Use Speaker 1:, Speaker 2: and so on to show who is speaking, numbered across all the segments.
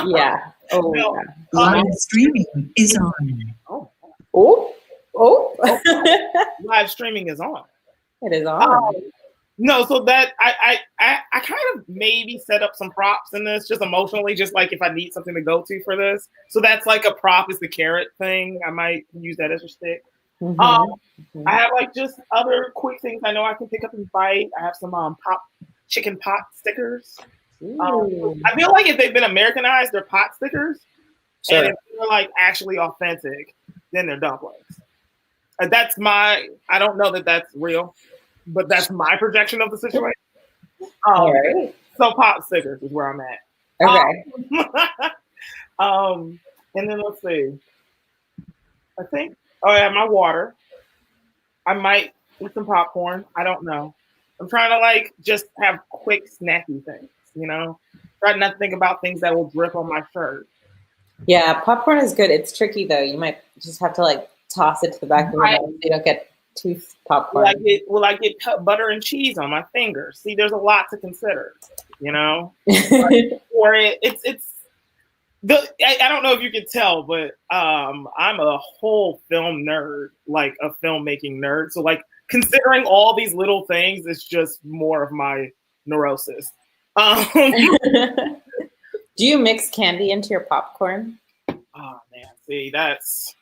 Speaker 1: Yeah. Oh,
Speaker 2: No.
Speaker 1: yeah.
Speaker 3: Live streaming is on.
Speaker 2: Oh,
Speaker 1: Oh,
Speaker 2: live streaming is on.
Speaker 1: it is on.
Speaker 2: No, so that I kind of maybe set up some props in this just emotionally, just like if I need something to go to for this. So that's like a prop is the carrot thing. I might use that as a stick. I have like just other quick things I know I can pick up and bite. I have some pop chicken pot stickers. I feel like if they've been Americanized, they're pot stickers.
Speaker 1: Sure.
Speaker 2: And if they're like actually authentic, then they're dumplings. That's my, I don't know that that's real, but that's my projection of the situation.
Speaker 1: All right.
Speaker 2: So pot stickers is where I'm at.
Speaker 1: Okay.
Speaker 2: And then let's see. I think, oh yeah, my water. I might eat some popcorn. I don't know. I'm trying to like just have quick snacky things, you know? Try not to think about things that will drip on my shirt.
Speaker 1: Yeah, popcorn is good. It's tricky though. You might just have to like toss it to the back of your mouth so you don't get tooth popcorn.
Speaker 2: Will I get butter and cheese on my fingers? See, there's a lot to consider, you know? Or it's I don't know if you can tell, but I'm a whole film nerd, like a filmmaking nerd. So like considering all these little things is just more of my neurosis.
Speaker 1: Do you mix candy into your popcorn?
Speaker 2: Oh man, see that's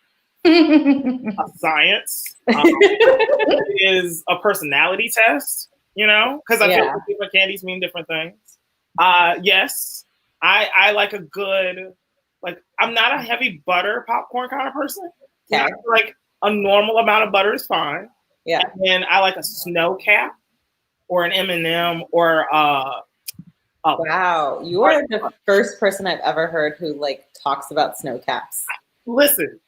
Speaker 2: a science. It is a personality test, you know, because I feel like different candies mean different things. Yes, I like a good, like I'm not a heavy butter popcorn kind of person.
Speaker 1: Okay.
Speaker 2: Like a normal amount of butter is fine.
Speaker 1: Yeah.
Speaker 2: And I like a snow cap or an M&M or
Speaker 1: wow, you are the first person I've ever heard who like talks about snow caps.
Speaker 2: Listen,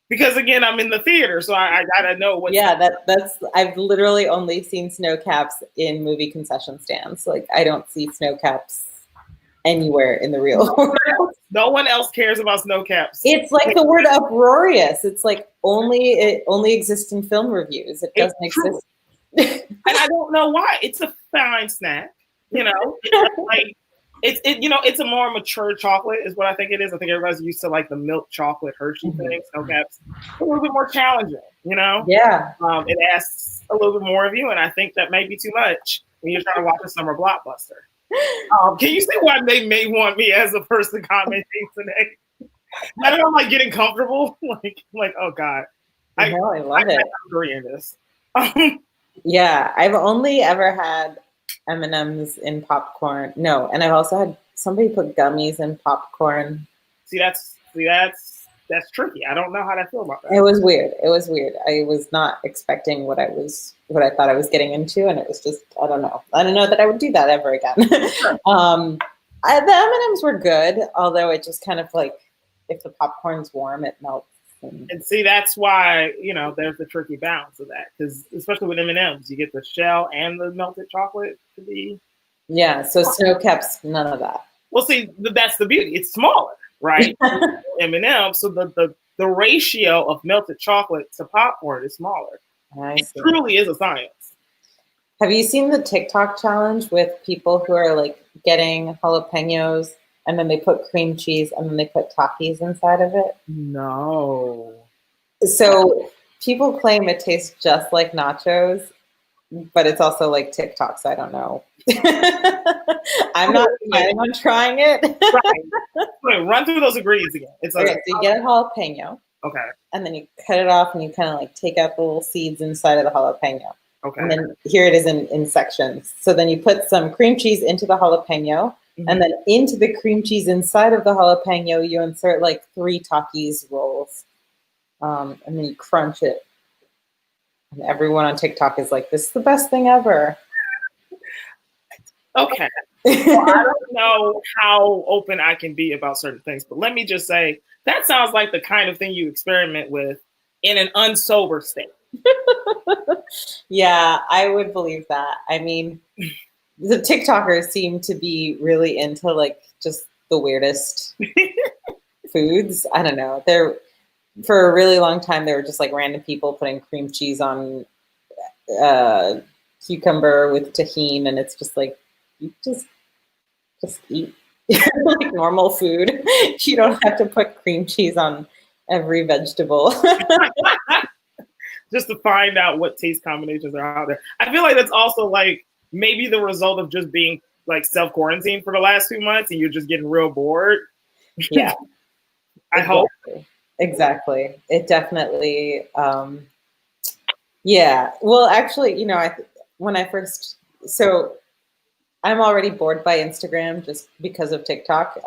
Speaker 2: because again, I'm in the theater, so I gotta know what.
Speaker 1: Yeah, that's. I've literally only seen snow caps in movie concession stands. Like I don't see snow caps anywhere in the real world.
Speaker 2: No one else cares about snow caps.
Speaker 1: It's like the word uproarious. It's like it only exists in film reviews. It doesn't exist.
Speaker 2: And I don't know why. It's a fine snack, you know. It's a more mature chocolate is what I think it is. I think everybody's used to like the milk chocolate Hershey thing. Snow caps a little bit more challenging, you know.
Speaker 1: Yeah.
Speaker 2: It asks a little bit more of you, and I think that may be too much when you're trying to watch a summer blockbuster. Can you see why they may want me as a person commenting today? I don't know, like getting comfortable, like oh god,
Speaker 1: I love it.
Speaker 2: I agree in this.
Speaker 1: Yeah, I've only ever had M&Ms in popcorn. No, and I've also had somebody put gummies in popcorn.
Speaker 2: See, that's tricky. I don't know how to feel about that.
Speaker 1: It was weird. I was not expecting what I thought I was getting into, and it was just I don't know that I would do that ever again.
Speaker 2: Sure.
Speaker 1: The M&Ms were good, although it just kind of like if the popcorn's warm, it melts.
Speaker 2: And see, that's why, you know, there's the tricky balance of that. Because especially with M&Ms, you get the shell and the melted chocolate to be.
Speaker 1: Yeah, so snow caps, none of that.
Speaker 2: Well, see, that's the beauty. It's smaller, right? M&M, so the ratio of melted chocolate to popcorn is smaller. It truly is a science.
Speaker 1: Have you seen the TikTok challenge with people who are like getting jalapenos and then they put cream cheese and then they put Takis inside of it?
Speaker 2: No.
Speaker 1: So people claim it tastes just like nachos, but it's also like TikTok, so I don't know. I'm not planning on trying it.
Speaker 2: Right. Wait, run through those ingredients again. It's like,
Speaker 1: okay, so you get a jalapeno.
Speaker 2: Okay.
Speaker 1: And then you cut it off and you kind of like take out the little seeds inside of the jalapeno.
Speaker 2: Okay.
Speaker 1: And then here it is in sections. So then you put some cream cheese into the jalapeno. And then into the cream cheese inside of the jalapeno, you insert like 3 Takis rolls. And then you crunch it. And everyone on TikTok is like, this is the best thing ever.
Speaker 2: Okay. Well, I don't know how open I can be about certain things, but let me just say, that sounds like the kind of thing you experiment with in an unsober state.
Speaker 1: Yeah, I would believe that. I mean, the TikTokers seem to be really into like just the weirdest foods. I don't know. For a really long time, they were just like random people putting cream cheese on cucumber with tahini, and it's just like you just eat like normal food. You don't have to put cream cheese on every vegetable.
Speaker 2: Just to find out what taste combinations are out there. I feel like that's also like maybe the result of just being like self quarantined for the last 2 months and you're just getting real bored.
Speaker 1: Yeah.
Speaker 2: I hope.
Speaker 1: Exactly. It definitely, yeah. Well, actually, when I first, so I'm already bored by Instagram just because of TikTok.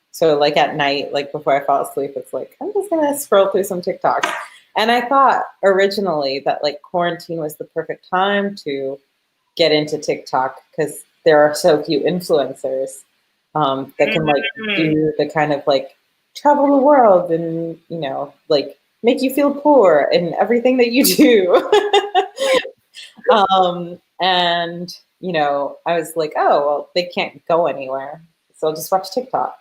Speaker 1: So like at night, like before I fall asleep, it's like, I'm just gonna scroll through some TikToks. And I thought originally that like quarantine was the perfect time to get into TikTok because there are so few influencers that can like do the kind of like travel the world and like make you feel poor in everything that you do. And I was like, oh well, they can't go anywhere, so I'll just watch TikTok.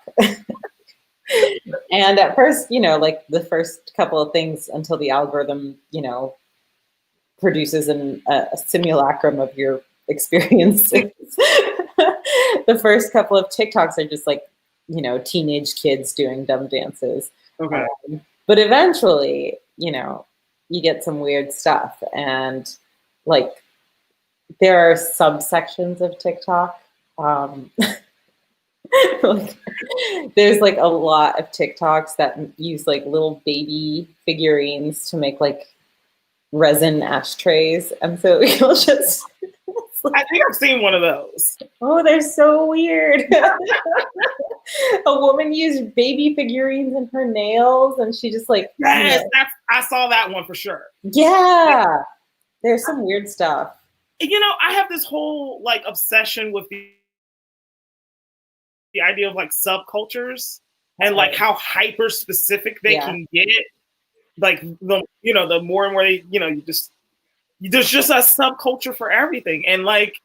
Speaker 1: And at first, like the first couple of things until the algorithm, produces a simulacrum of your experiences. The first couple of TikToks are just like, teenage kids doing dumb dances.
Speaker 2: Okay.
Speaker 1: But eventually, you get some weird stuff. And like, there are subsections of TikTok. Like, there's like a lot of TikToks that use like little baby figurines to make like resin ashtrays, and so you'll just
Speaker 2: I think I've seen one of those.
Speaker 1: Oh, they're so weird. A woman used baby figurines in her nails, and she just like
Speaker 2: yes, I saw that one for sure.
Speaker 1: Yeah, there's some weird stuff.
Speaker 2: I have this whole like obsession with the idea of like subcultures and like how hyper specific they can get. Like the more and more they, there's just a subculture for everything. And like,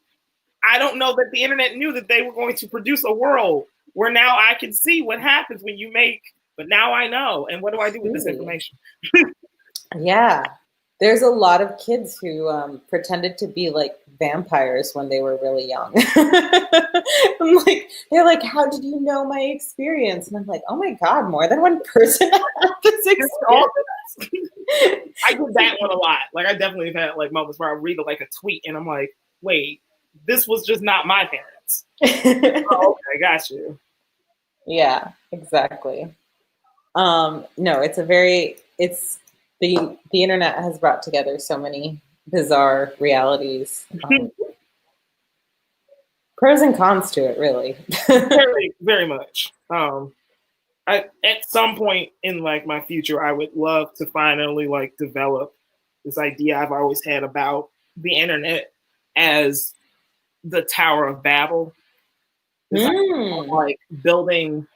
Speaker 2: I don't know that the internet knew that they were going to produce a world where now I can see what happens when you make, but now I know. And what do I do with this information?
Speaker 1: Yeah. There's a lot of kids who pretended to be like vampires when they were really young. I'm like, they're like, how did you know my experience? And I'm like, oh my God, more than one person had this experience.
Speaker 2: I do that one a lot. Like I definitely have had like moments where I read like a tweet and I'm like, wait, this was just not my parents. Oh, okay, got you.
Speaker 1: Yeah, exactly. No, it's the internet has brought together so many bizarre realities. Pros and cons to it, really.
Speaker 2: Very, very much. At some point in like my future, I would love to finally like develop this idea I've always had about the internet as the Tower of Babel. Like building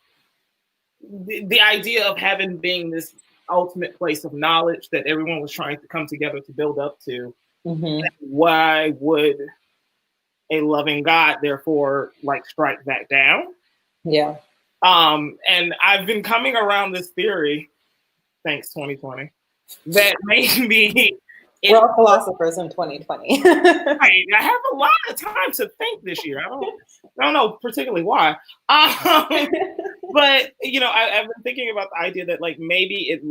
Speaker 2: the idea of having being this ultimate place of knowledge that everyone was trying to come together to build up to. Why would a loving God therefore like strike that down?
Speaker 1: Yeah.
Speaker 2: And I've been coming around this theory, thanks 2020, that maybe
Speaker 1: we're all philosophers in 2020.
Speaker 2: I have a lot of time to think this year. I don't know particularly why. But I've been thinking about the idea that like maybe it's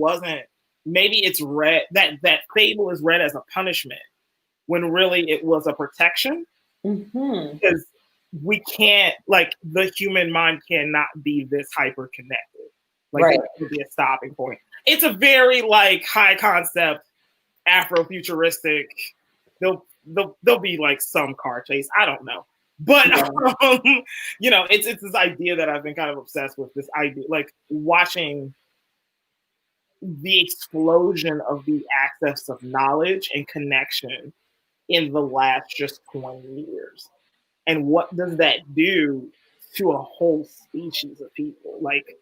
Speaker 2: read that fable is read as a punishment when really it was a protection. Because we can't, like, the human mind cannot be this hyper connected. Like that would be a stopping point. It's a very like high concept, Afrofuturistic. There'll be like some car chase. I don't know. But it's this idea that I've been kind of obsessed with, this idea, like watching the explosion of the access of knowledge and connection in the last just 20 years. And what does that do to a whole species of people? Like,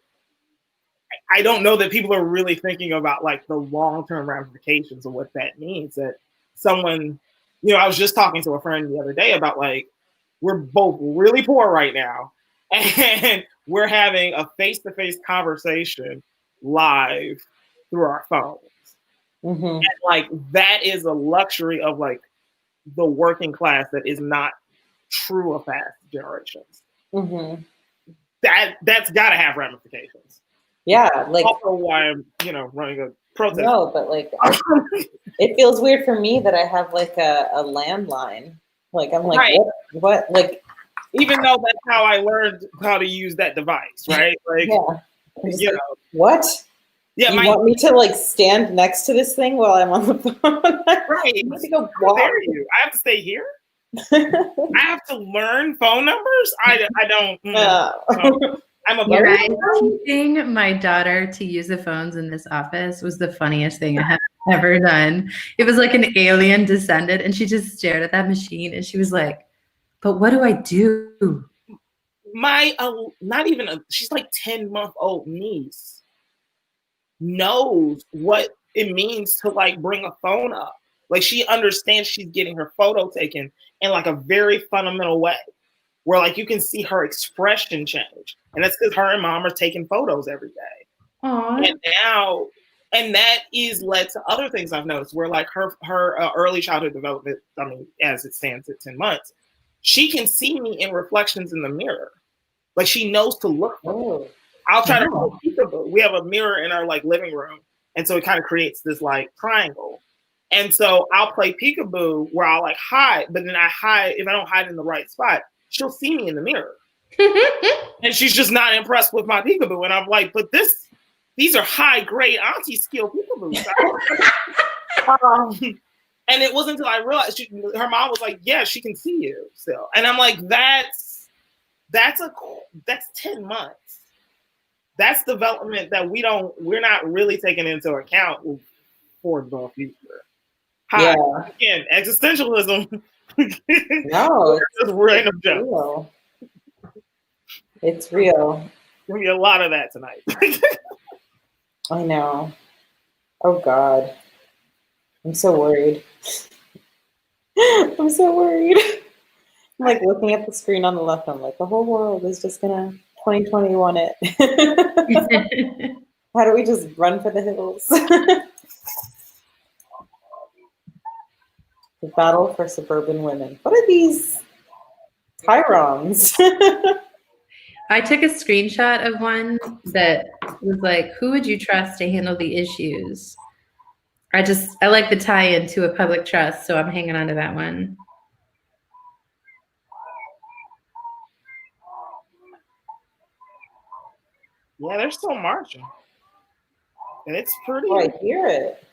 Speaker 2: I don't know that people are really thinking about like the long-term ramifications of what that means. That someone, I was just talking to a friend the other day about like, we're both really poor right now, and we're having a face-to-face conversation live through our phones. And like, that is a luxury of like the working class that is not true of past generations. that's got to have ramifications.
Speaker 1: Yeah, like
Speaker 2: Also, why I'm running a protest.
Speaker 1: no, but like it feels weird for me that I have like a landline. Like I'm like,
Speaker 2: Right.
Speaker 1: what? Like,
Speaker 2: even though that's how I learned how to use that device, right? Like,
Speaker 1: yeah. I'm just
Speaker 2: you
Speaker 1: like,
Speaker 2: know,
Speaker 1: what?
Speaker 2: yeah,
Speaker 1: You want me to like stand next to this thing while I'm on the phone?
Speaker 2: right.
Speaker 1: I need to go
Speaker 2: How
Speaker 1: walk.
Speaker 2: dare you? I have to stay here. I have to learn phone numbers. I don't. I'm a
Speaker 4: You guys, teaching my daughter to use the phones in this office was the funniest thing I have ever done. It was like an alien descended, and she just stared at that machine, and she was like, "But what do I do?"
Speaker 2: My not even she's like 10-month-old niece knows what it means to like bring a phone up. Like she understands she's getting her photo taken in like a very fundamental way, where like you can see her expression change, and that's because her and mom are taking photos every day.
Speaker 4: Aww.
Speaker 2: And that is led to other things I've noticed, where like her early childhood development. I mean, as it stands at 10 months, she can see me in reflections in the mirror. Like she knows to look for me. I'll try to play peekaboo. We have a mirror in our like living room, and so it kind of creates this like triangle. And so I'll play peekaboo where I'll like hide, but then I hide if I don't hide in the right spot. She'll see me in the mirror, and she's just not impressed with my peekaboo. And I'm like, but these are high grade auntie skill peekaboos. And it wasn't until I realized her mom was like, yeah, she can see you still. And I'm like, that's 10 months. That's development that we're not really taking into account for the future.
Speaker 1: Yeah.
Speaker 2: Again, existentialism.
Speaker 1: No,
Speaker 2: it's
Speaker 1: real. It's real.
Speaker 2: There'll be a lot of that tonight.
Speaker 1: I know. Oh God. I'm so worried. I'm so worried. I'm like looking at the screen on the left. I'm like, the whole world is just gonna 2021 it. How do we just run for the hills? The battle for suburban women. What are these Chirons?
Speaker 4: I took a screenshot of one that was like, who would you trust to handle the issues? I like the tie-in to a public trust, so I'm hanging on to that one.
Speaker 2: Yeah, they're still marching. And it's pretty.
Speaker 1: Oh, I hear it.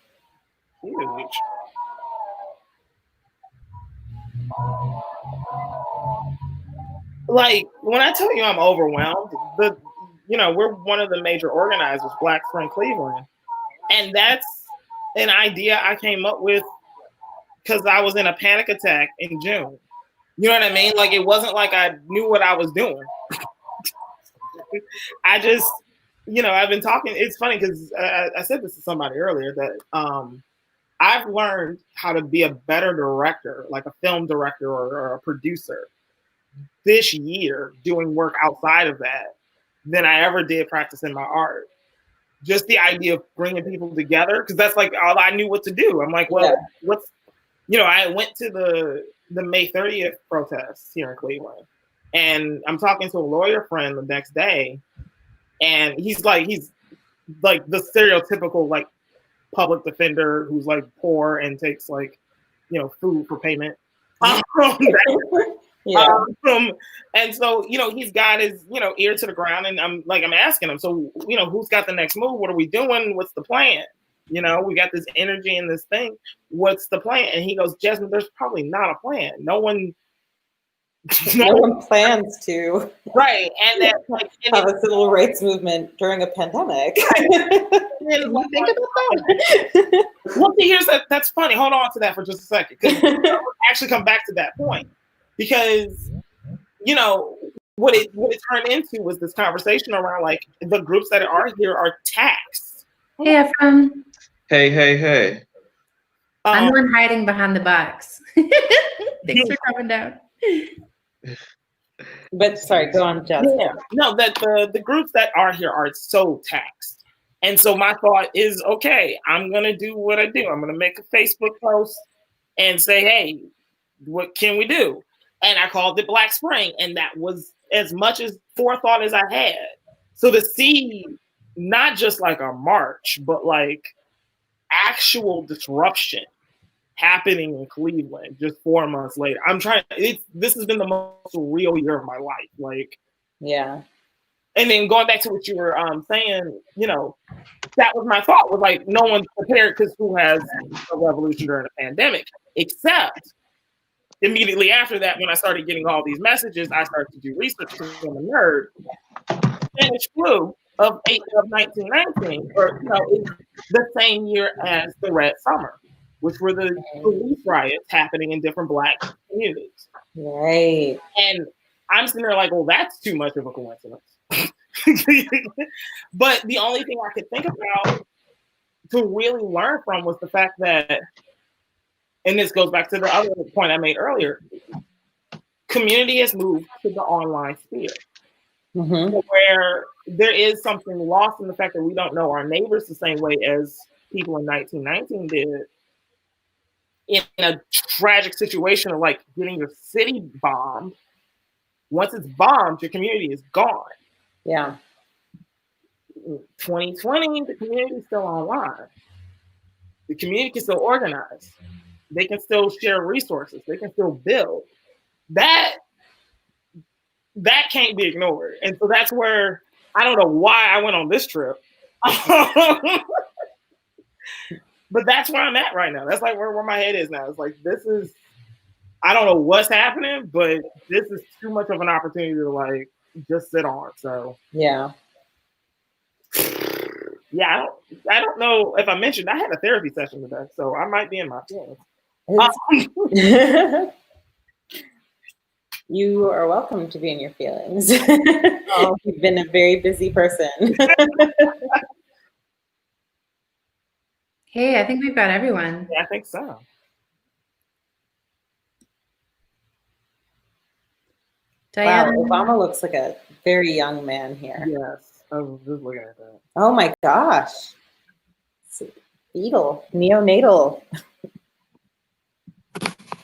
Speaker 2: Huge. Like, when I tell you I'm overwhelmed, we're one of the major organizers, Black Spring Cleveland. And that's an idea I came up with because I was in a panic attack in June. You know what I mean? Like, it wasn't like I knew what I was doing. I just, I've been talking. It's funny because I said this to somebody earlier that I've learned how to be a better director, like a film director or a producer, this year doing work outside of that than I ever did practicing my art. Just the idea of bringing people together, because that's like all I knew what to do. I'm like, well, I went to the May 30th protests here in Cleveland, and I'm talking to a lawyer friend the next day, and he's like the stereotypical like public defender who's like poor and takes like food for payment. And so he's got his ear to the ground, and I'm asking him, so who's got the next move? What are we doing? What's the plan? We got this energy and this thing. What's the plan? And he goes, Jasmine, there's probably not a plan. No one
Speaker 1: plans to have a civil rights movement during a pandemic.
Speaker 2: Think about that. Well, here's that's funny. Hold on to that for just a second, because I'll actually come back to that point, because what it turned into was this conversation around like the groups that are here are taxed.
Speaker 4: Hey, Ephraim.
Speaker 5: Hey.
Speaker 4: I'm the one hiding behind the box. Thanks for coming down.
Speaker 1: But sorry, go on, Jess.
Speaker 2: Yeah. No, that the groups that are here are so taxed. And so my thought is, okay, I'm going to do what I do. I'm going to make a Facebook post and say, hey, what can we do? And I called it Black Spring. And that was as much as forethought as I had. So to see not just like a march, but like actual disruption happening in Cleveland just 4 months later. This has been the most surreal year of my life. Like,
Speaker 1: Yeah.
Speaker 2: and then going back to what you were saying, you know, that was my thought, was like, no one's prepared, because who has a revolution during a pandemic? Except immediately after that, when I started getting all these messages, I started to do research because I'm a nerd. Spanish flu of 1919, or you know, is the same year as the Red Summer, which were the police riots happening in different Black communities.
Speaker 1: Right.
Speaker 2: And I'm sitting there like, well, that's too much of a coincidence. But the only thing I could think about to really learn from was the fact that, and this goes back to the other point I made earlier, community has moved to the online sphere, where there is something lost in the fact that we don't know our neighbors the same way as people in 1919 did. In a tragic situation of like getting your city bombed, once it's bombed, your community is gone.
Speaker 1: Yeah.
Speaker 2: 2020, the community is still online. The community can still organize. They can still share resources. They can still build. That can't be ignored. And so that's where, I don't know why I went on this trip. But that's where I'm at right now. That's like where my head is now. It's like, this is, I don't know what's happening, but this is too much of an opportunity to like just sit on. So
Speaker 1: yeah.
Speaker 2: Yeah, I don't know if I mentioned I had a therapy session today, so I might be in my feelings.
Speaker 1: You are welcome to be in your feelings. You've been a very busy person.
Speaker 4: Hey, I think we've got everyone.
Speaker 2: Yeah, I think so.
Speaker 1: Wow,
Speaker 4: Diana.
Speaker 1: Obama looks like a very young man here.
Speaker 2: Yes, I was just looking at that.
Speaker 1: Oh my gosh. It's fetal, neonatal.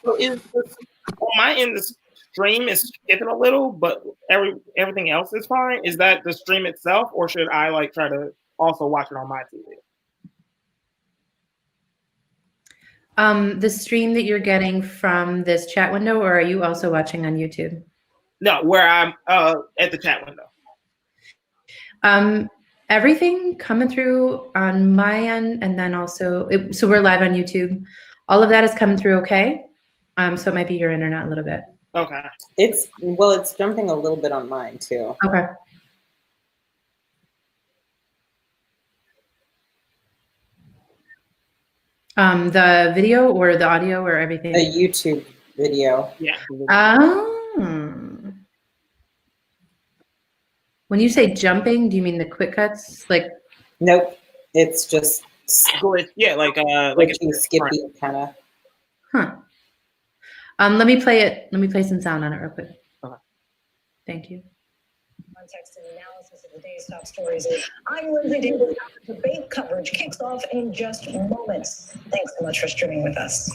Speaker 2: So is this, on my end, the stream is skipping a little, but everything else is fine. Is that the stream itself, or should I like try to also watch it on my TV?
Speaker 4: The stream that you're getting from this chat window, or are you also watching on YouTube?
Speaker 2: No, where I'm at the chat window.
Speaker 4: Everything coming through on my end, and then also, so we're live on YouTube. All of that is coming through okay. So it might be your internet a little bit.
Speaker 2: Okay.
Speaker 1: It's jumping a little bit on mine too.
Speaker 4: Okay. The video or the audio or everything?
Speaker 1: A YouTube video.
Speaker 2: Yeah.
Speaker 4: When you say jumping, do you mean the quick cuts? Like,
Speaker 1: nope. It's just
Speaker 2: yeah, like
Speaker 1: skippy kind of.
Speaker 4: huh. Let me play it. Let me play some sound on it real quick.
Speaker 2: Okay.
Speaker 4: Thank you.
Speaker 5: Context and analysis of the day's top stories. I'm Lindsay Davis. Debate coverage kicks off in just moments. Thanks so much for streaming with us.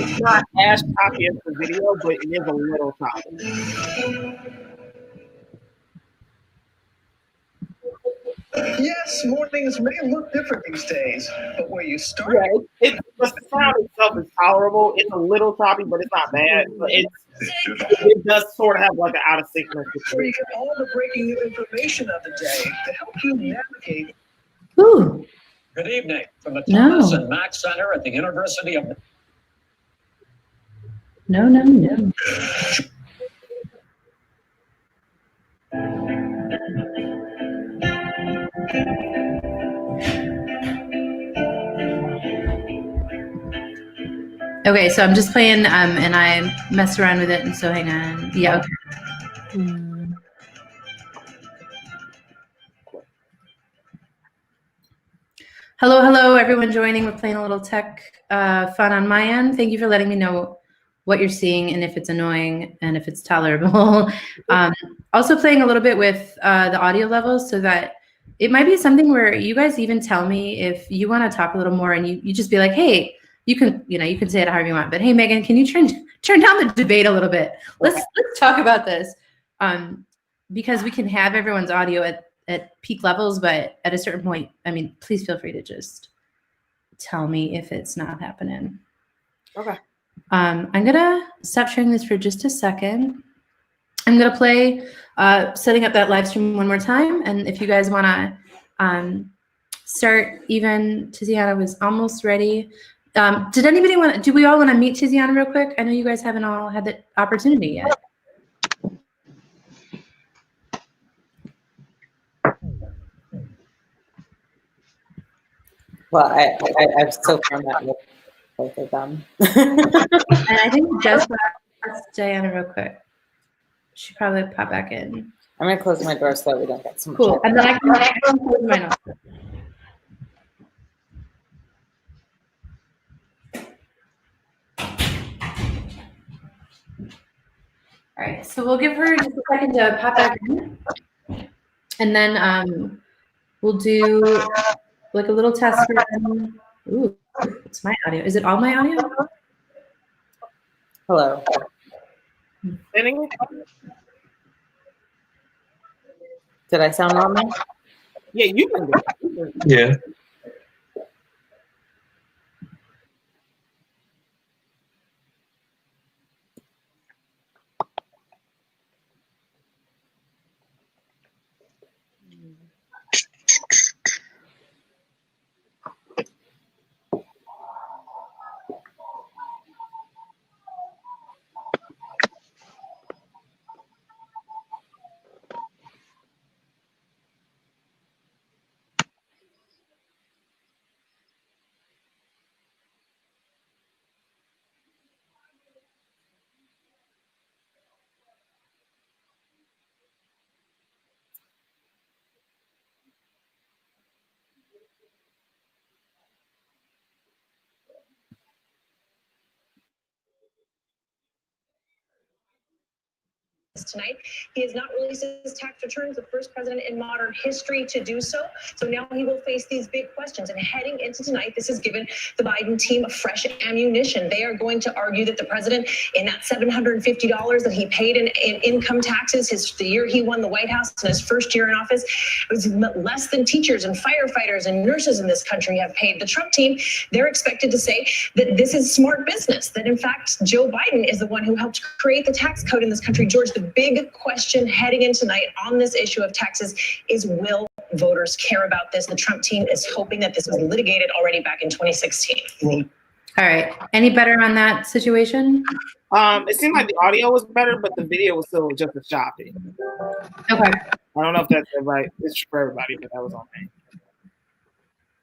Speaker 2: It's not as choppy as the video, but it is a little choppy.
Speaker 6: Yes, mornings may look different these days, but where you start.
Speaker 2: Yeah, the sound itself is tolerable. It's a little choppy, but it's not bad. But it does sort of have like an out of sync.
Speaker 6: Where you get all the breaking new information of the day to help you navigate.
Speaker 4: Ooh.
Speaker 7: Good evening from the
Speaker 4: No.
Speaker 7: Thomas and Mack Center at the University of.
Speaker 4: No. Okay, so I'm just playing, and I messed around with it, and so hang on. Yeah, okay. Hello, everyone joining. We're playing a little tech fun on my end. Thank you for letting me know what you're seeing and if it's annoying and if it's tolerable. Also playing a little bit with the audio levels so that it might be something where you guys even tell me if you want to talk a little more and you just be like, hey, you can say it however you want. But hey, Megan, can you turn down the debate a little bit? Let's talk about this, because we can have everyone's audio at peak levels, but at a certain point, I mean, please feel free to just tell me if it's not happening.
Speaker 2: Okay.
Speaker 4: I'm gonna stop sharing this for just a second. I'm gonna play setting up that live stream one more time, and if you guys wanna start, even Tiziana was almost ready. Did anybody do we all want to meet Tiziana real quick? I know you guys haven't all had the opportunity yet.
Speaker 1: Well, I've so far met with both of them.
Speaker 4: And I think just ask Diana real quick. She probably pop back in.
Speaker 1: I'm gonna close my door so that we don't get so much.
Speaker 4: Cool. And then I can close mine off. All right, so we'll give her just a second to pop back in. And then we'll do like a little test for them. Ooh, it's my audio. Is it all my audio?
Speaker 1: Hello.
Speaker 2: Anything?
Speaker 1: Did I sound normal?
Speaker 2: Yeah, you can do it.
Speaker 8: Yeah.
Speaker 5: Tonight, he has not released his tax returns, the first president in modern history to do so. So now he will face these big questions. And heading into tonight, this has given the Biden team a fresh ammunition. They are going to argue that the president, in that $750 that he paid in income taxes, the year he won the White House in his first year in office, was less than teachers and firefighters and nurses in this country have paid. The Trump team, they're expected to say that this is smart business, that in fact, Joe Biden is the one who helped create the tax code in this country. George, the big question heading in tonight on this issue of taxes is, will voters care about this? The Trump team is hoping that this was litigated already back in 2016.
Speaker 4: All right. Any better on that situation?
Speaker 2: It seemed like the audio was better, but the video was still just as choppy.
Speaker 4: Okay.
Speaker 2: I don't know if that's right. It's for everybody, but that was on me.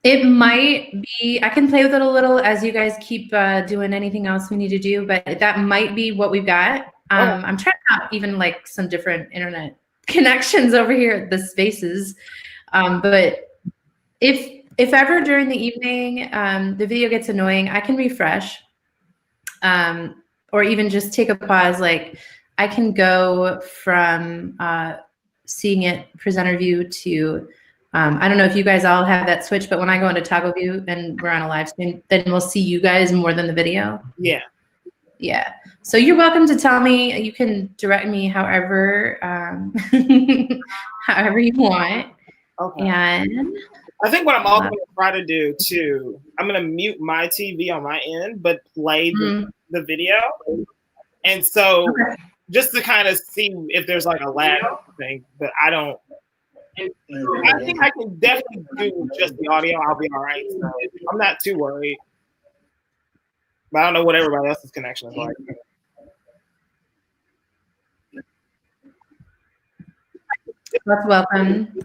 Speaker 4: It might be, I can play with it a little as you guys keep doing anything else we need to do, but that might be what we've got. I'm trying out even like some different internet connections over here at the Spaces. But if ever during the evening the video gets annoying, I can refresh or even just take a pause. Like I can go from seeing it presenter view to, I don't know if you guys all have that switch, but when I go into toggle view and we're on a live stream, then we'll see you guys more than the video.
Speaker 2: Yeah.
Speaker 4: Yeah. So you're welcome to tell me. You can direct me however, however you want.
Speaker 2: Okay.
Speaker 4: And
Speaker 2: I think what I'm also going to try to do too, I'm going to mute my TV on my end, but play the video. And so just to kind of see if there's like a lag thing, but I think I can definitely do just the audio. I'll be all right. So I'm not too worried. But I don't know what everybody else's connection is like.
Speaker 4: that's welcome.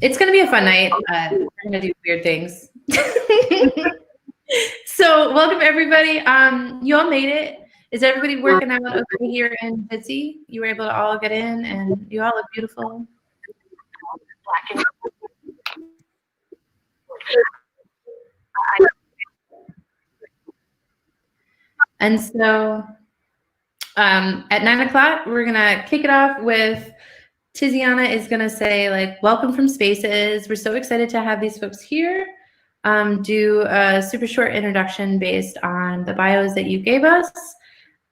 Speaker 4: It's going to be a fun night. We're going to do weird things. So welcome everybody. You all made it. Is everybody working out over here in Bitsy? You were able to all get in and you all look beautiful. And so at 9 o'clock, we're going to kick it off with Tiziana is going to say like, welcome from Spaces. We're so excited to have these folks here. do a super short introduction based on the bios that you gave us,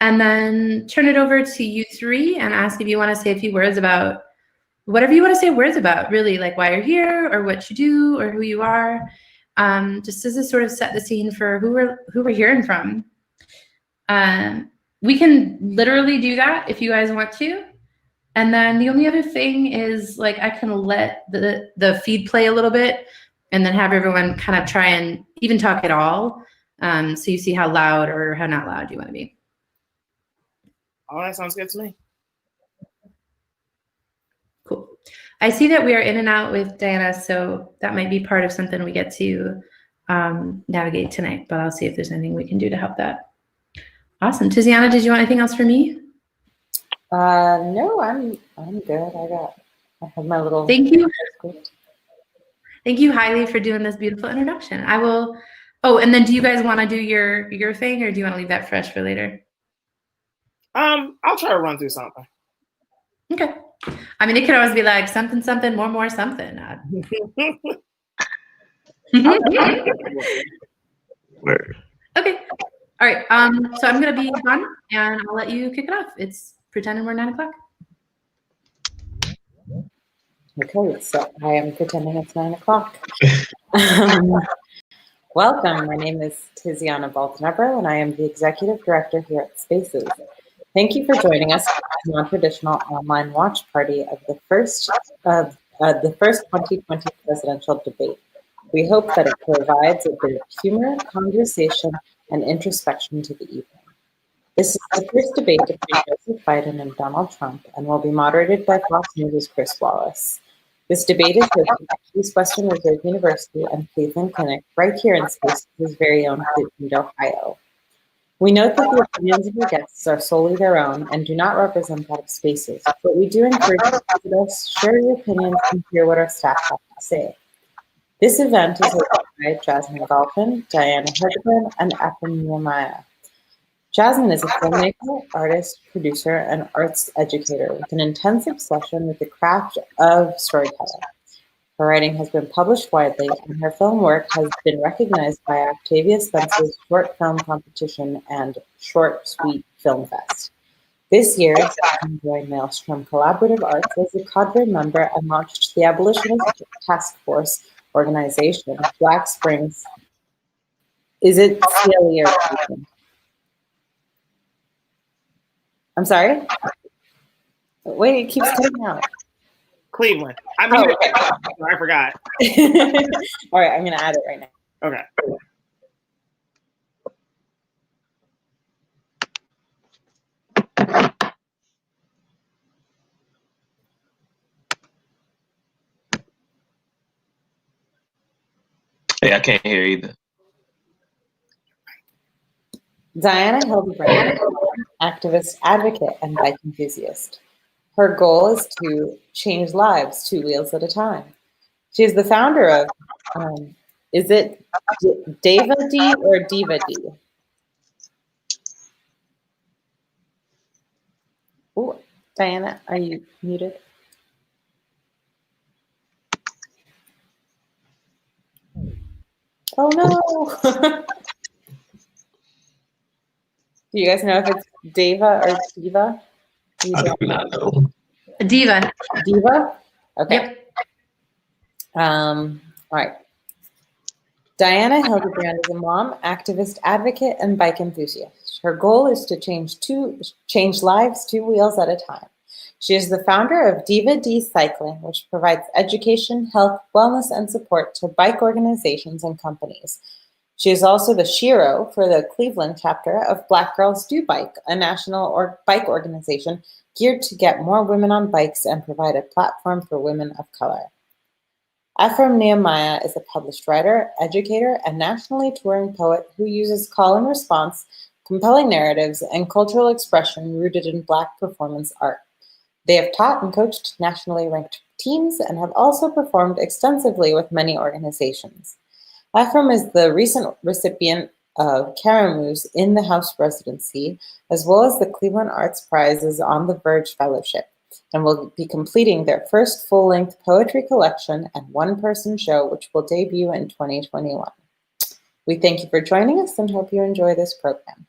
Speaker 4: and then turn it over to you three and ask if you want to say a few words about whatever you want to say words about, really, like why you're here or what you do or who you are, just as to sort of set the scene for who we're hearing from. We can literally do that if you guys want to. And then the only other thing is, like, I can let the feed play a little bit and then have everyone kind of try and even talk at all. So you see how loud or how not loud you want to be.
Speaker 2: Oh, that sounds good to me.
Speaker 4: Cool. I see that we are in and out with Diana, so that might be part of something we get to navigate tonight, but I'll see if there's anything we can do to help that. Awesome. Tiziana, did you want anything else from me?
Speaker 1: No, I'm good. I have my little.
Speaker 4: Thank you. Thank you, Hailey, for doing this beautiful introduction. I will. Oh, and then do you guys want to do your thing, or do you want to leave that fresh for later?
Speaker 2: I'll try to run through something.
Speaker 4: Okay. I mean, it could always be like something, more something. Okay. All right. So I'm gonna be fun, and I'll let you kick it off. It's pretending we're 9 o'clock.
Speaker 1: Okay, so I am pretending it's 9 o'clock. Welcome. My name is Tiziana Baltanebro, and I am the Executive Director here at Spaces. Thank you for joining us for this non-traditional online watch party of the first 2020 presidential debate. We hope that it provides a bit of humor, conversation, and introspection to the evening. This is the first debate between Joseph Biden and Donald Trump, and will be moderated by Fox News' Chris Wallace. This debate is hosted by East Western Reserve University and Cleveland Clinic, right here in Spaces' very own Cleveland, Ohio. We note that the opinions of our guests are solely their own and do not represent that of Spaces, but we do encourage you to visit us, share your opinions, and hear what our staff have to say. This event is hosted by Jasmine Galpin, Diana Hildebrand, and Ephraim Nehemiah. Jasmine is a filmmaker, artist, producer, and arts educator with an intense obsession with the craft of storytelling. Her writing has been published widely, and her film work has been recognized by Octavia Spencer's Short Film Competition and Short Sweet Film Fest. This year, Jasmine joined Maelstrom Collaborative Arts as a cadre member and launched the Abolitionist Task Force organization, Black Springs. Is it CLE or Cleveland? I'm sorry? Wait, it keeps cutting out.
Speaker 2: Cleveland. I forgot.
Speaker 1: All right, I'm going to add it right now.
Speaker 2: Okay.
Speaker 8: Hey, I can't hear either.
Speaker 1: Diana Hildebrand, activist, advocate, and bike enthusiast. Her goal is to change lives 2 wheels at a time. She is the founder of, is it Deva D or Diva D? Oh, Diana, are you muted? Oh no! Do you guys know if it's Deva or Diva?
Speaker 8: I do not know.
Speaker 4: Diva.
Speaker 1: Diva? Okay.
Speaker 4: Yep.
Speaker 1: All right. Diana Hildebrand is a mom, activist, advocate, and bike enthusiast. Her goal is to change lives 2 wheels at a time. She is the founder of Diva D Cycling, which provides education, health, wellness, and support to bike organizations and companies. She is also the Shiro for the Cleveland chapter of Black Girls Do Bike, a national bike organization geared to get more women on bikes and provide a platform for women of color. Ephraim Nehemiah is a published writer, educator, and nationally touring poet who uses call and response, compelling narratives, and cultural expression rooted in Black performance art. They have taught and coached nationally ranked teams and have also performed extensively with many organizations. Ephraim is the recent recipient of Karamoos in the House Residency, as well as the Cleveland Arts Prize's On the Verge Fellowship. and will be completing their first full-length poetry collection and one-person show, which will debut in 2021. We thank you for joining us and hope you enjoy this program.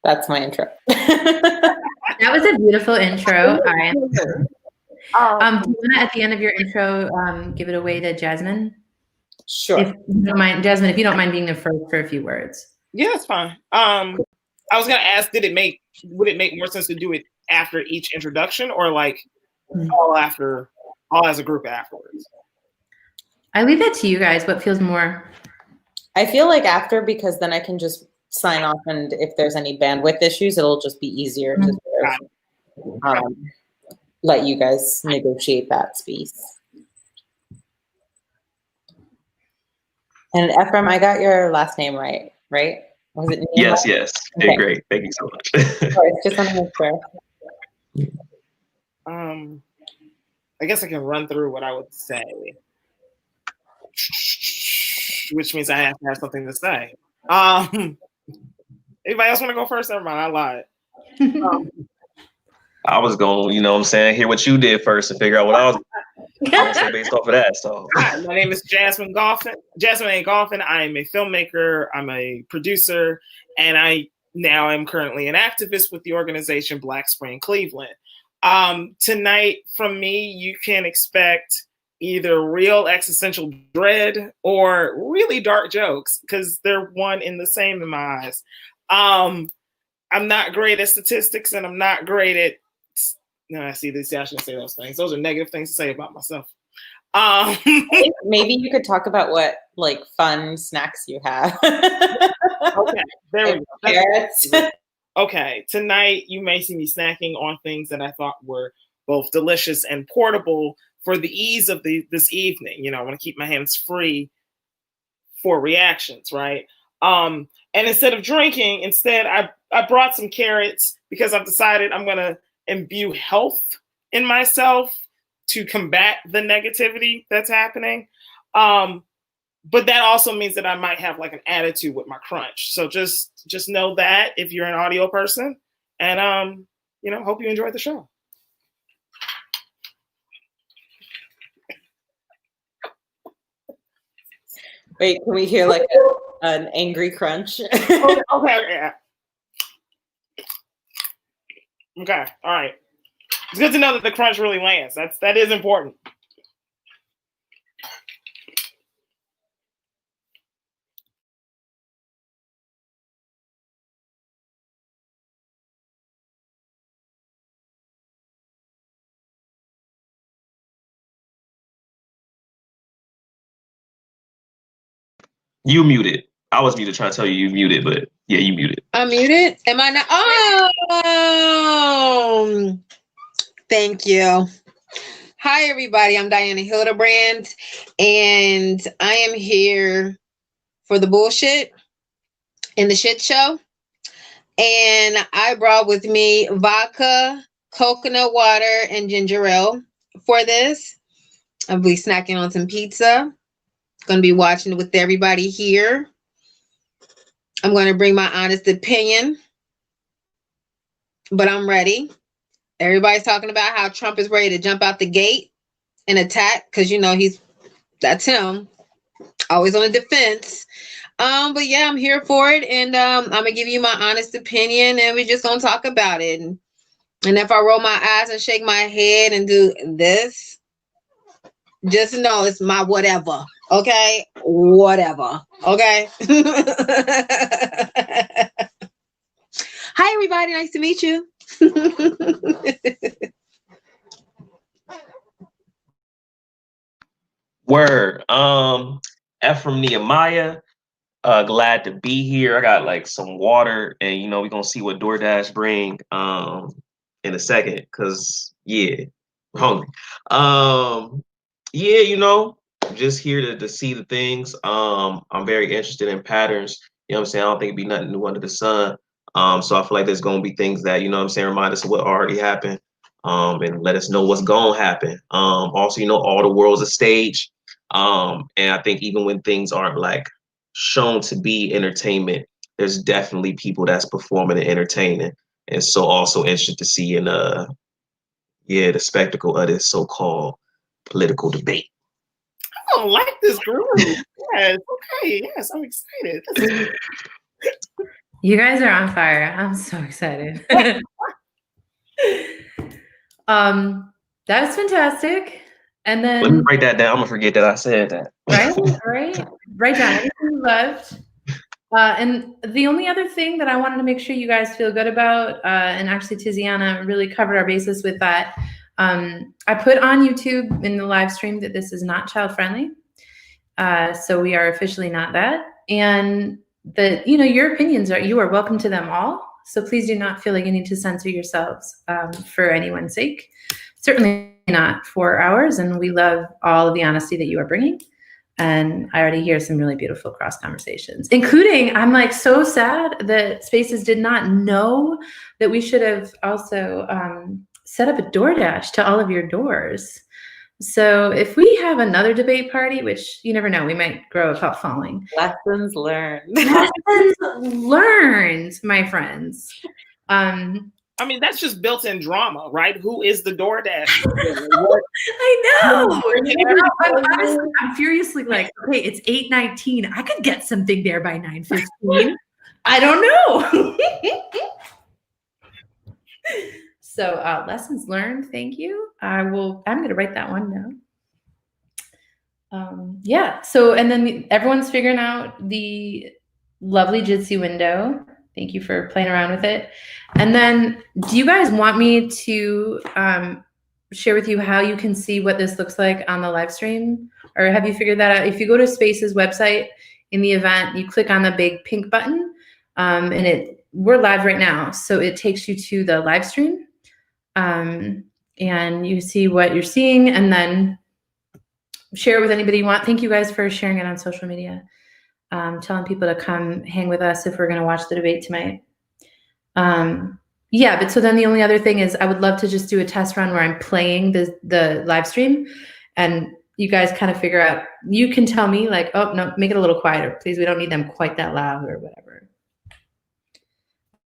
Speaker 1: That's my intro.
Speaker 4: That was a beautiful intro. Do you want to, at the end of your intro, give it away to Jasmine?
Speaker 1: Sure.
Speaker 4: If you don't mind, Jasmine, if you don't mind being the first for a few words.
Speaker 2: Yeah, that's fine. I was gonna ask, would it make more sense to do it after each introduction, or like all as a group afterwards?
Speaker 4: I leave that to you guys. What feels more?
Speaker 1: I feel like after, because then I can just sign off, and if there's any bandwidth issues, it'll just be easier to let you guys negotiate that space. And Ephraim, I got your last name right? Was it Nehemiah?
Speaker 8: Yes.
Speaker 1: Okay.
Speaker 8: Did great. Thank you so much.
Speaker 1: Sorry, just want to make sure.
Speaker 2: I guess I can run through what I would say, which means I have to have something to say. Anybody else want to go first? Never mind, I lied.
Speaker 8: I was going, hear what you did first and figure out what I was going to say based off of that. So,
Speaker 2: Hi, my name is Jasmine Goffin. Jasmine A. Goffin. I am a filmmaker. I'm a producer, and I now am currently an activist with the organization Black Spring Cleveland. Tonight, from me, you can expect either real existential dread or really dark jokes, because they're one in the same in my eyes. I'm not great at statistics, and I'm not great at. No, I see this. I shouldn't say those things. Those are negative things to say about myself.
Speaker 1: Maybe you could talk about what fun snacks you have.
Speaker 2: Okay, there we go.
Speaker 1: Carrots.
Speaker 2: Okay, tonight you may see me snacking on things that I thought were both delicious and portable for the ease of this evening. I want to keep my hands free for reactions, right? And instead of drinking, I brought some carrots because I've decided I'm going to imbue health in myself to combat the negativity that's happening. But that also means that I might have an attitude with my crunch. So just know that if you're an audio person, and hope you enjoyed the show.
Speaker 1: Wait, can we hear an angry crunch?
Speaker 2: Okay, yeah. Okay, all right. It's good to know that the crunch really lands. That is important.
Speaker 8: you muted. I was muted trying to tell you muted, but yeah, you muted.
Speaker 9: I'm muted? Am I not? Oh, thank you. Hi, everybody. I'm Diana Hildebrand, and I am here for the bullshit and the shit show. And I brought with me vodka, coconut water, and ginger ale for this. I'll be snacking on some pizza. Gonna be watching it with everybody here. I'm going to bring my honest opinion, but I'm ready. Everybody's talking about how Trump is ready to jump out the gate and attack because, that's him, always on the defense. But yeah, I'm here for it, and I'm going to give you my honest opinion, and we're just going to talk about it. And if I roll my eyes and shake my head and do this, just know it's my whatever. Okay, whatever. Okay. Hi, everybody. Nice to meet you.
Speaker 8: Word. Ephraim Nehemiah. Glad to be here. I got some water, and we're gonna see what DoorDash bring in a second, cause yeah, I'm hungry. Yeah, just here to see the things. I'm very interested in patterns. You know what I'm saying? I don't think it'd be nothing new under the sun. So I feel like there's gonna be things that, remind us of what already happened, and let us know what's gonna happen. Also, all the world's a stage. And I think even when things aren't shown to be entertainment, there's definitely people that's performing and entertaining. And so also interested to see in the spectacle of this so-called political debate.
Speaker 2: I don't like this group. Yes, okay, yes, I'm excited.
Speaker 4: You guys are on fire. I'm so excited. That was fantastic. And then
Speaker 8: Let me write that down. I'm gonna forget that I said that.
Speaker 4: right. Write down anything you loved. And the only other thing that I wanted to make sure you guys feel good about, and actually Tiziana really covered our basis with that. I put on YouTube in the live stream that this is not child friendly. So we are officially not that. And that, your opinions you are welcome to them all. So please do not feel like you need to censor yourselves for anyone's sake. Certainly not for ours. And we love all of the honesty that you are bringing. And I already hear some really beautiful cross conversations, including, I'm like so sad that Spaces did not know that we should have also set up a DoorDash to all of your doors. So if we have another debate party, which you never know, we might grow a cult following.
Speaker 1: Lessons learned.
Speaker 4: Lessons learned, my friends.
Speaker 2: I mean, that's just built-in drama, right? Who is the DoorDash?
Speaker 4: I know. I'm furiously like, okay, it's 8:19. I could get something there by 9:15. I don't know. So lessons learned. Thank you. I'm going to write that one down. Yeah. So, and then everyone's figuring out the lovely Jitsi window. Thank you for playing around with it. And then do you guys want me to share with you how you can see what this looks like on the live stream? Or have you figured that out? If you go to Spaces website in the event, you click on the big pink button and we're live right now. So it takes you to the live stream and you see what you're seeing and then share it with anybody you want. Thank you guys for sharing it on social media. Telling people to come hang with us if we're going to watch the debate tonight. Yeah, but so then the only other thing is I would love to just do a test run where I'm playing the live stream and you guys kind of figure out, you can tell me like, oh, no, make it a little quieter, please. We don't need them quite that loud or whatever.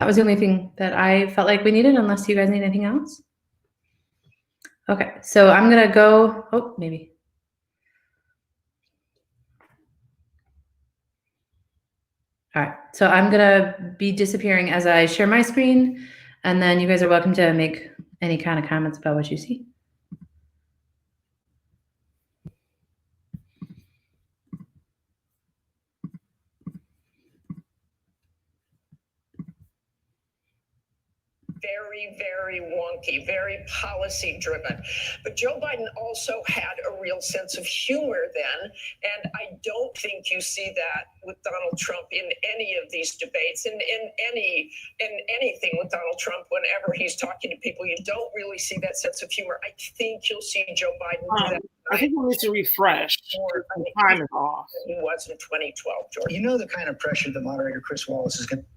Speaker 4: That was the only thing that I felt like we needed, unless you guys need anything else. Okay, so I'm going to go, oh, maybe. All right, so I'm gonna be disappearing as I share my screen, and then you guys are welcome to make any kind of comments about what you see.
Speaker 5: Very, very wonky, very policy driven. But Joe Biden also had a real sense of humor then. And I don't think you see that with Donald Trump in any of these debates, in anything with Donald Trump. Whenever he's talking to people, you don't really see that sense of humor. I think you'll see Joe Biden do that.
Speaker 2: I think we need to refresh. The time is off.
Speaker 5: He was in 2012, George.
Speaker 6: You know the kind of pressure the moderator, Chris Wallace, is going to.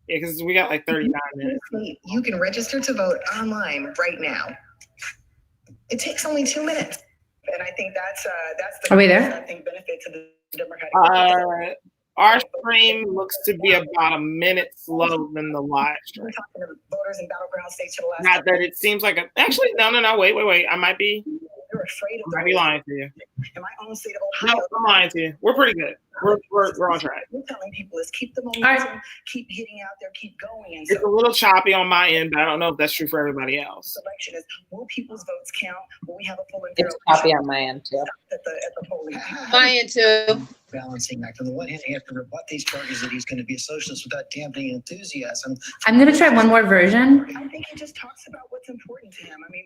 Speaker 2: Yeah, because we got like 39 minutes.
Speaker 10: You can register to vote online right now. It takes only 2 minutes.
Speaker 5: And I think that's the
Speaker 4: Are we there?
Speaker 5: I think benefit to the Democratic.
Speaker 2: Our stream looks to be about a minute slow than the live stream.
Speaker 5: We're talking to voters in battleground states for the last.
Speaker 2: Not that it seems like actually no, wait. I might be.
Speaker 5: You're afraid of.
Speaker 2: I might be lying to you.
Speaker 5: In my own state of Ohio.
Speaker 2: No, I'm lying to you. We're pretty good. We're on track.
Speaker 5: We're telling people is keep the momentum, keep hitting out there, keep going. And
Speaker 2: it's a little choppy on my end, but I don't know if that's true for everybody else.
Speaker 5: Election is will people's votes count? Will we have a full and fair
Speaker 1: It's choppy on my end too.
Speaker 5: at the polling?
Speaker 9: My end too.
Speaker 6: Balancing act. On the one hand, you have to rebut these charges that he's going to be a socialist without dampening enthusiasm.
Speaker 4: I'm gonna try one more version.
Speaker 5: I think he just talks about what's important to him. I mean,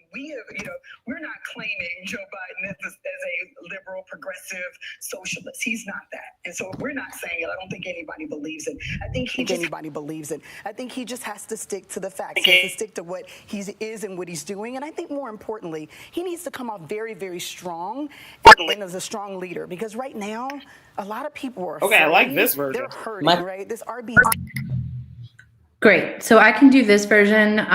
Speaker 5: we're not claiming Joe Biden as a liberal, progressive socialist. He's not that. And so we're not saying it. I don't think anybody believes it. I think
Speaker 11: anybody believes it. I think he just has to stick to the facts. He has to stick to what he is and what he's doing. And I think more importantly, he needs to come off very, very strong and as a strong leader. Because right now, a lot of people are
Speaker 2: okay. I like this version.
Speaker 11: They're hurting, right? This RB.
Speaker 4: Great. So I can do this version.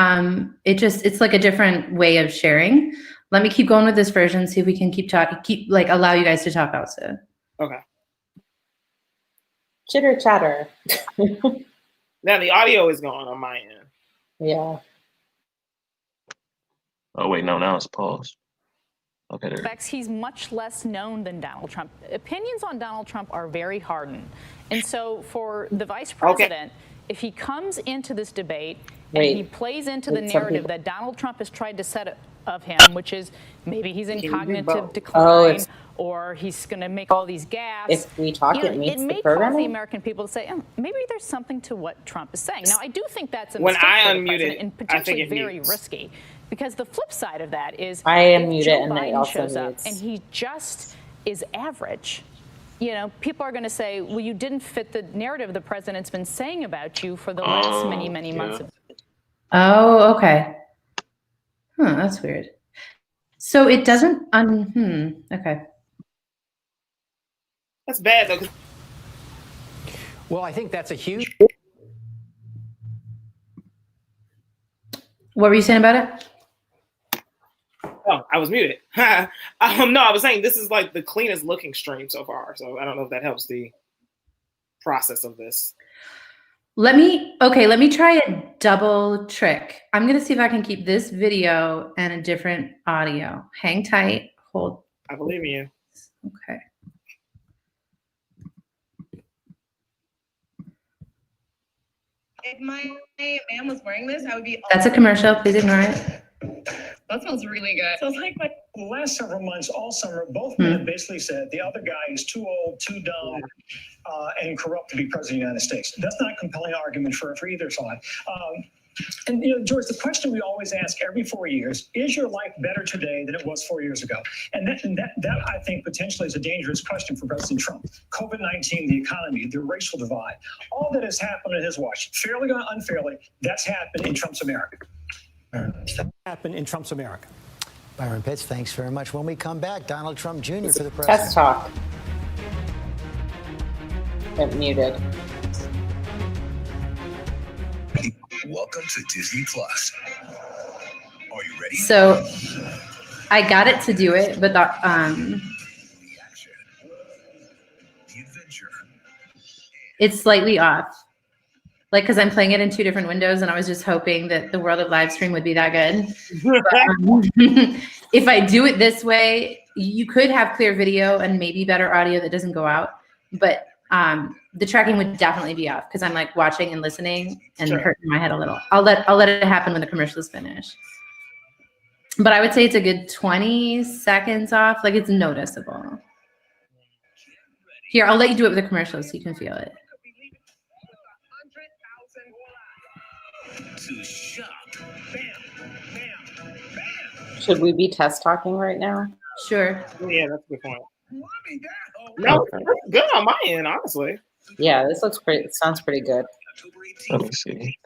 Speaker 4: It's like a different way of sharing. Let me keep going with this version. See if we can keep talking. Allow you guys to talk also.
Speaker 2: Okay.
Speaker 1: Chitter chatter.
Speaker 2: Now the audio is gone on my end.
Speaker 1: Yeah.
Speaker 8: Oh wait, no, now it's paused. Okay, there.
Speaker 12: He's much less known than Donald Trump. Opinions on Donald Trump are very hardened. And so for the vice president, if he comes into this debate and he plays into the narrative that Donald Trump has tried to set of him, which is maybe he's in cognitive decline or he's going to make all these gaffes.
Speaker 1: If we talk, it meets
Speaker 12: may
Speaker 1: the
Speaker 12: cause the
Speaker 1: programming.
Speaker 12: American people to say, oh, maybe there's something to what Trump is saying. Now, I do think that's a
Speaker 2: When
Speaker 12: mistake
Speaker 2: I
Speaker 12: for the
Speaker 2: unmute
Speaker 12: president
Speaker 2: it,
Speaker 12: and
Speaker 2: I think
Speaker 12: potentially
Speaker 2: it
Speaker 12: very
Speaker 2: mutes.
Speaker 12: risky. Because the flip side of that is
Speaker 1: I
Speaker 12: if
Speaker 1: unmute
Speaker 12: Joe
Speaker 1: it and then it
Speaker 12: Biden
Speaker 1: also
Speaker 12: shows up
Speaker 1: mutes.
Speaker 12: and he just is average. You know, people are going to say, well, you didn't fit the narrative the president's been saying about you for the last many months.
Speaker 4: Oh, okay. Huh, that's weird. So it doesn't okay.
Speaker 2: That's bad though.
Speaker 13: Well, I think that's a huge.
Speaker 4: What were you saying about it?
Speaker 2: Oh, I was muted. No, I was saying this is like the cleanest looking stream so far. So I don't know if that helps the process of this.
Speaker 4: Let me try a double trick. I'm gonna see if I can keep this video and a different audio. Hang tight, hold.
Speaker 2: I believe in you.
Speaker 4: Okay.
Speaker 10: If my man was wearing this, I would be.
Speaker 4: That's a commercial, please ignore it.
Speaker 10: That smells really good. So it's like my
Speaker 6: The last several months, all summer, both men have basically said the other guy is too old, too dumb, and corrupt to be president of the United States. That's not a compelling argument for either side. And you know, George, the question we always ask every 4 years: is your life better today than it was 4 years ago? And that I think potentially is a dangerous question for President Trump. COVID-19, the economy, the racial divide, all that has happened in his watch, fairly or unfairly, that's happened in Trump's America.
Speaker 13: Happened in Trump's America. Byron Pitts, thanks very much. When we come back, Donald Trump Jr. for the president.
Speaker 1: Test talk. It muted.
Speaker 14: Welcome to Disney Plus. Are you ready?
Speaker 4: So I got it to do it, but
Speaker 14: The adventure.
Speaker 4: it's slightly off. Like, because I'm playing it in two different windows, and I was just hoping that the world of live stream would be that good. If I do it this way, you could have clear video and maybe better audio that doesn't go out. But the tracking would definitely be off because I'm like watching and listening and hurting my head a little. I'll let it happen when the commercial is finished. But I would say it's a good 20 seconds off. Like, it's noticeable. Here, I'll let you do it with the commercial so you can feel it.
Speaker 14: To shop.
Speaker 1: Should we be test talking right now?
Speaker 4: Sure.
Speaker 2: Yeah, that's a good point. No, it's good on my end, honestly.
Speaker 1: Yeah, this looks pretty. It sounds pretty good.
Speaker 8: Let me see.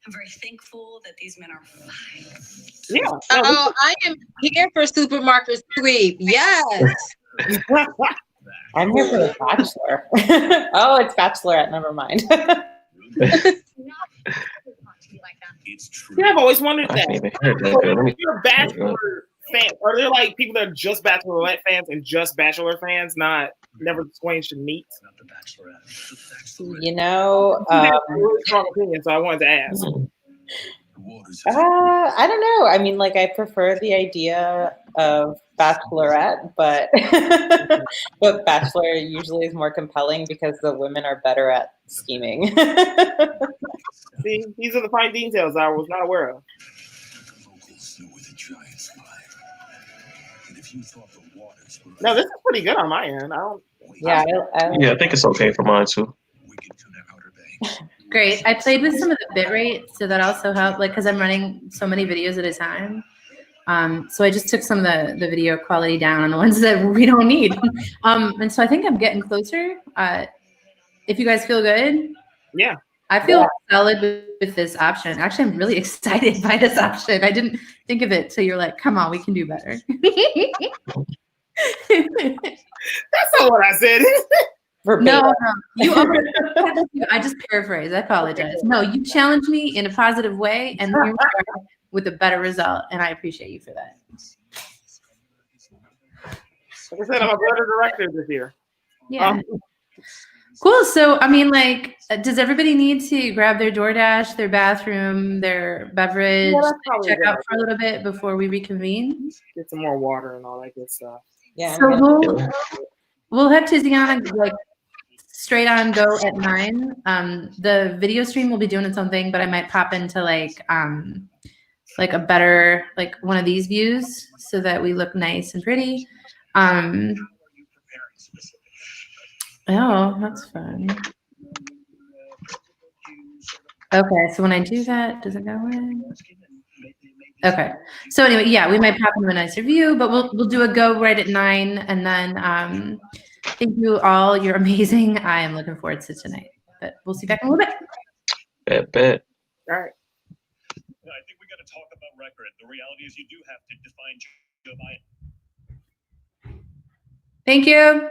Speaker 10: I'm very thankful that these men are fine.
Speaker 2: Yeah.
Speaker 9: Oh, I am here for Supermarket Sweep. Yes.
Speaker 1: I'm here for the Bachelor. Oh, it's Bachelorette. Never mind.
Speaker 14: It's true.
Speaker 2: Yeah, I've always wondered
Speaker 8: I
Speaker 2: that.
Speaker 8: didn't even hear that. Let me-
Speaker 2: You're a Bachelor fan. Are there like people that are just Bachelorette fans and just Bachelor fans, not never twain should meet?
Speaker 14: Not the Bachelorette. The Bachelorette.
Speaker 1: You know,
Speaker 2: I have a really strong opinion, so I wanted to ask.
Speaker 14: The waters
Speaker 1: I don't know. I mean, like, I prefer the idea of Bachelorette, but but Bachelor usually is more compelling because the women are better at scheming.
Speaker 2: See, these are the fine details I was not aware of.
Speaker 14: the locals know where the giants lie. And if you thought the waters were
Speaker 2: No, this is pretty good on my end. I don't.
Speaker 1: Yeah, I
Speaker 8: Yeah, I think it's okay for mine too.
Speaker 14: wicked to their outer banks.
Speaker 4: Great. I played with some of the bitrate, so that also helped, like, because I'm running so many videos at a time. So I just took some of the video quality down on the ones that we don't need. And so I think I'm getting closer. If you guys feel good,
Speaker 2: Yeah.
Speaker 4: I feel solid with this option. Actually, I'm really excited by this option. I didn't think of it, so you're like, come on, we can do better.
Speaker 2: That's not what I said.
Speaker 4: No, I just paraphrase. I apologize. No, you challenged me in a positive way, and here we are with a better result, and I appreciate you for that.
Speaker 2: Like I said, I'm a better director this year.
Speaker 4: Yeah. Cool. So, I mean, like, does everybody need to grab their DoorDash, their bathroom, their beverage,
Speaker 2: that's probably
Speaker 4: check
Speaker 2: a good
Speaker 4: out for a little bit before we reconvene?
Speaker 2: Get some more water and all that good stuff.
Speaker 1: Yeah.
Speaker 4: So we'll have Tiziana like straight on go at 9. The video stream will be doing its own thing, but I might pop into like a better like one of these views so that we look nice and pretty. Oh, that's fun. Okay, so when I do that, does it go in? Okay. So anyway, yeah, we might pop into a nicer view, but we'll do a go right at 9, and then thank you all. You're amazing. I am looking forward to tonight. But we'll see you back in a little bit.
Speaker 8: Bet.
Speaker 2: All right.
Speaker 15: I think we got to talk about record. The reality is you do have to define Joe Biden.
Speaker 4: Thank you.